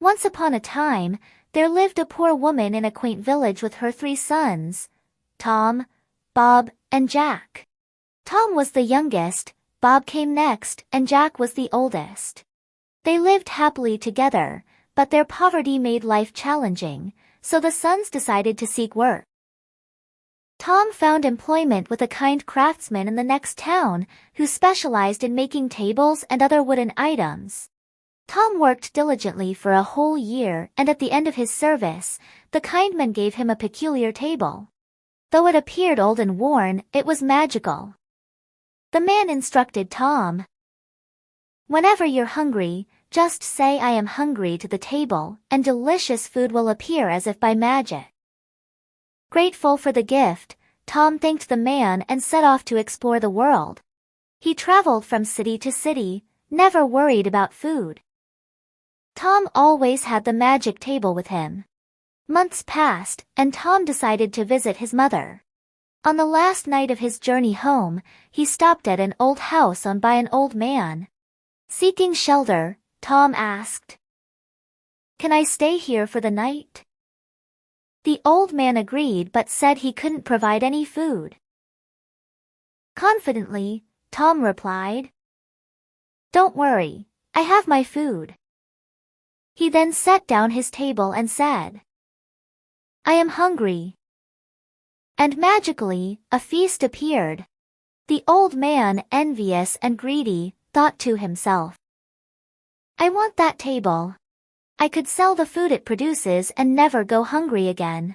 Once upon a time, there lived a poor woman in a quaint village with her 3 sons, Tom, Bob, and Jack. Tom was the youngest, Bob came next, and Jack was the oldest. They lived happily together, but their poverty made life challenging, so the sons decided to seek work. Tom found employment with a kind craftsman in the next town, who specialized in making tables and other wooden items. Tom worked diligently for a whole year, and at the end of his service, the kind man gave him a peculiar table. Though it appeared old and worn, it was magical. The man instructed Tom, "Whenever you're hungry, just say 'I am hungry' to the table, and delicious food will appear as if by magic." Grateful for the gift, Tom thanked the man and set off to explore the world. He traveled from city to city, never worried about food. Tom always had the magic table with him. Months passed, and Tom decided to visit his mother. On the last night of his journey home, he stopped at an old house owned by an old man. Seeking shelter, Tom asked, "Can I stay here for the night?" The old man agreed but said he couldn't provide any food. Confidently, Tom replied, "Don't worry, I have my food." He then set down his table and said, "I am hungry." And magically, a feast appeared. The old man, envious and greedy, thought to himself, "I want that table. I could sell the food it produces and never go hungry again."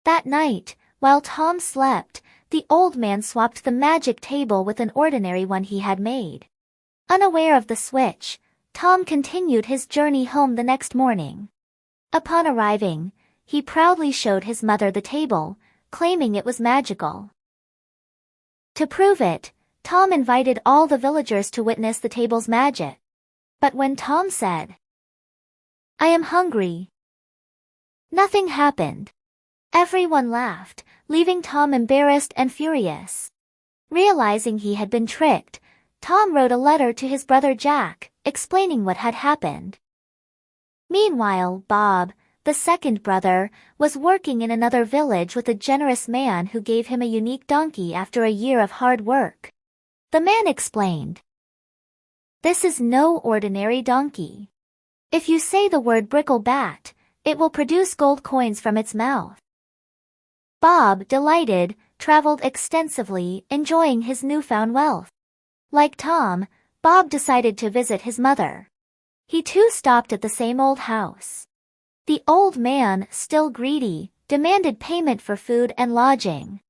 That night, while Tom slept, the old man swapped the magic table with an ordinary one he had made. Unaware of the switch, Tom continued his journey home the next morning. Upon arriving, he proudly showed his mother the table, claiming it was magical. To prove it, Tom invited all the villagers to witness the table's magic. But when Tom said, "I am hungry," nothing happened. Everyone laughed, leaving Tom embarrassed and furious. Realizing he had been tricked, Tom wrote a letter to his brother Jack, explaining what had happened. Meanwhile, Bob, the second brother, was working in another village with a generous man who gave him a unique donkey after a year of hard work. The man explained, "This is no ordinary donkey. If you say the word brickle-bat, it will produce gold coins from its mouth." Bob, delighted, traveled extensively, enjoying his newfound wealth. Like Tom, Bob decided to visit his mother. He too stopped at the same old house. The old man, still greedy, demanded payment for food and lodging.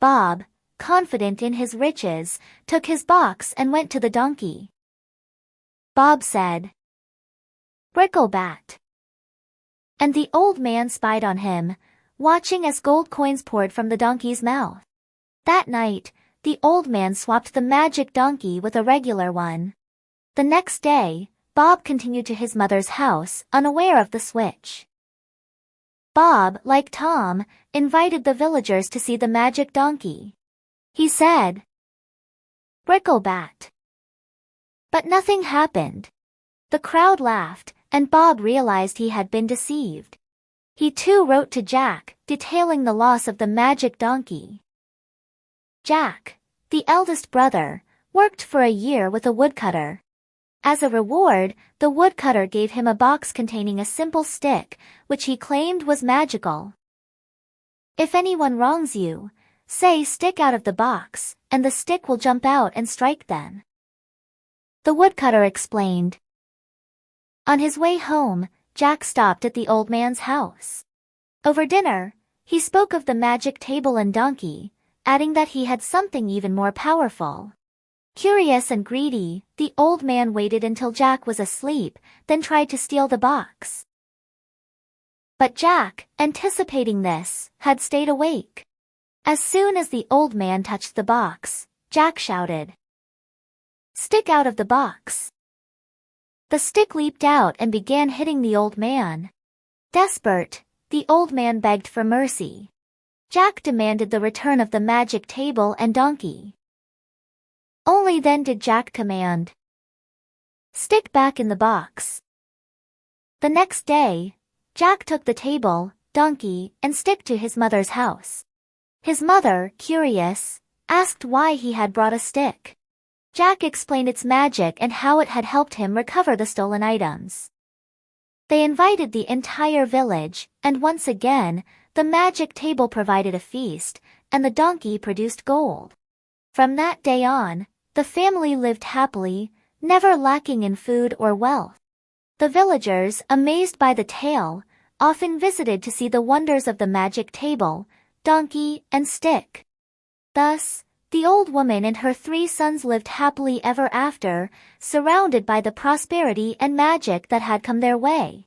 Bob, confident in his riches, took his box and went to the donkey. Bob said, "Brickle-bat." And the old man spied on him, watching as gold coins poured from the donkey's mouth. That night, the old man swapped the magic donkey with a regular one. The next day, Bob continued to his mother's house, unaware of the switch. Bob, like Tom, invited the villagers to see the magic donkey. He said, "Brickle-bat." But nothing happened. The crowd laughed, and Bob realized he had been deceived. He too wrote to Jack, detailing the loss of the magic donkey. Jack, the eldest brother, worked for a year with a woodcutter. As a reward, the woodcutter gave him a box containing a simple stick, which he claimed was magical. "If anyone wrongs you, say 'stick out of the box,' and the stick will jump out and strike them." The woodcutter explained. On his way home, Jack stopped at the old man's house. Over dinner, he spoke of the magic table and donkey, adding that he had something even more powerful. Curious and greedy, the old man waited until Jack was asleep, then tried to steal the box. But Jack, anticipating this, had stayed awake. As soon as the old man touched the box, Jack shouted, "Stick out of the box." The stick leaped out and began hitting the old man. Desperate, the old man begged for mercy. Jack demanded the return of the magic table and donkey. Only then did Jack command, "Stick back in the box." The next day, Jack took the table, donkey, and stick to his mother's house. His mother, curious, asked why he had brought a stick. Jack explained its magic and how it had helped him recover the stolen items. They invited the entire village, and once again, the magic table provided a feast, and the donkey produced gold. From that day on, the family lived happily, never lacking in food or wealth. The villagers, amazed by the tale, often visited to see the wonders of the magic table, donkey, and stick. Thus, the old woman and her 3 sons lived happily ever after, surrounded by the prosperity and magic that had come their way.